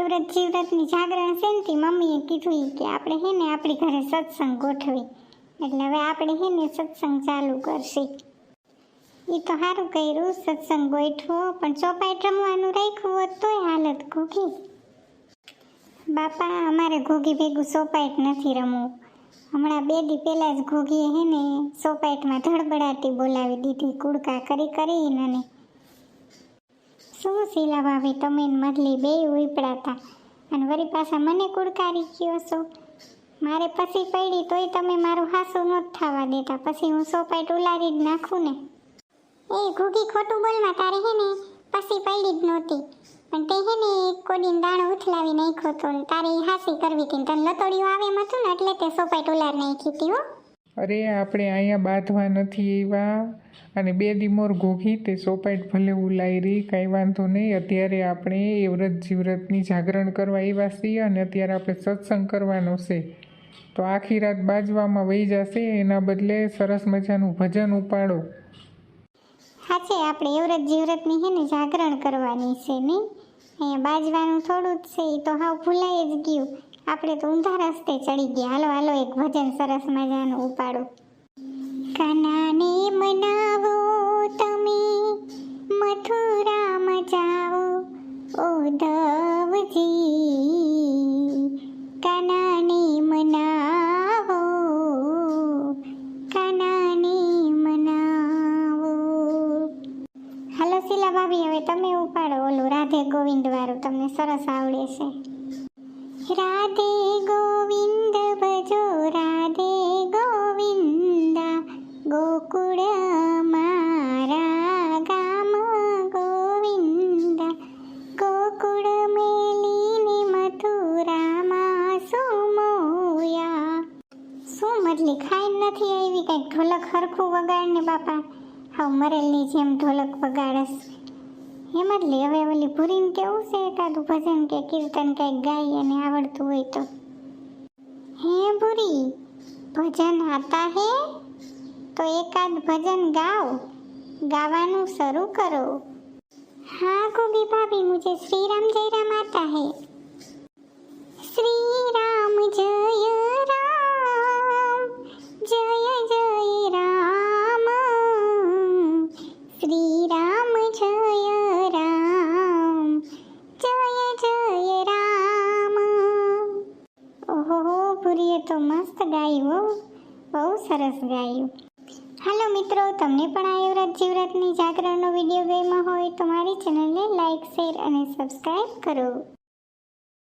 એવ્રત જીવ્રતની જાગરણ છે ને તે મમ્મીએ કીધું કે આપણે હે ને આપણી ઘરે સત્સંગ ગોઠવી, એટલે હવે આપણે હે ને સત્સંગ ચાલુ કરશે. એ તો સારું કર્યું સત્સંગ ગોઠવો, પણ ચોપાટ રમવાનું રાખ્યું હોત તોય હાલત ઘોઘી. બાપા અમારે ઘોઘી ભેગું સોપાઈટ નથી રમવું. હમણાં 2 દી પહેલાં જ ઘોઘીએ હે ને સોપાઈટમાં ધડબડાટી બોલાવી દીધી કુડકા કરીને. અને શું શીલા ભાભી તમે મધલી બે ઉપડાતા અને વળી પાછા મને કુડકારી કયો છો. મારે પછી પડી તોય તમે મારું હાસું નહોતું થવા દેતા, પછી હું સોપાઈટ ઉલારી જ નાખું ને. એ ઘોઘી ખોટું બોલમાં તારે હે ને પછી પડી જ નહોતી, પણ તે હે ને કોડીને દાણો ઉથલાવી નાખ્યો તો તારે હાસી કરવી હતી, તને લતોડિયું આવે એમ હતું ને એટલે તે સોપાઈટ ઉલાર નાખી હતી. હો અરે આપણે અહીંયા બાંધવા નથી એવા, અને 2 દી મોર ઘોઘી તે સોપાઈટ ભલે ઉલાયરી કાંઈ વાંધો નહીં. અત્યારે આપણે એ વ્રત જીવ્રતની જાગરણ કરવા આવ્યા છીએ અને અત્યારે આપણે સત્સંગ કરવાનો છે, તો આખી રાત બાજવામાં વહી જશે. એના બદલે સરસ મજાનું ભજન ઉપાડો. સાચે આપણે એવ્રત જીવ્રતની હે ને જાગરણ કરવાની છે નહીં, અહીંયા બાજવાનું થોડું જ છે. એ તો હાવ ભૂલાઈ જ ગયું, આપણે તો ઊંધા રસ્તે ચડી ગયા. હાલો હાલો એક ભજન સરસ મજાનું ઉપાડો. કાનાને મનાવો તમે મથુરામાં જાઓ ઉદ્ધવજી, કાનાને મનાવો, કાનાને મનાવો. હાલો શીલા ભાભી હવે તમે ઉપાડો ઓલું રાધે ગોવિંદ વાળું, તમને સરસ આવડે છે. રાધે ગોવિંદ ભજો રાધે ગોવિંદા, ગોકુળ મારા ગામ ગોવિંદા, ગોકુળ મેલીને મથુરામાં સુમોયા. શું મતલી ખાઈ નથી આવી? કંઈક ઢોલક હરખું વગાડ ને બાપા, હાવ મરેલની જેમ ઢોલક વગાડસ. એમ જ લે હવે ઓલી ભૂરીને કેવું છે એકાદું ભજન કે કીર્તન કંઈક ગાઈ અને આવડતું હોય તો. હે ભૂરી ભજન આતા હે તો એકાદ ભજન ગાઓ, ગાવાનું શરૂ કરો. हाँ गोगी भाभी मुझे श्री राम जय राम आता है. श्री राम जय राम जय जय राम, श्री राम जय राम जय जय राम. ઓહો ભૂરીએ તો મસ્ત ગાયું, બહુ સરસ ગાયું. હાલો મિત્રો, તમને પણ આ એવ્રત જીવ્રતની જાગરણનો વિડીયો ગમ્યો હોય તો મારી ચેનલને લાઈક, શેર અને સબસ્ક્રાઈબ કરો.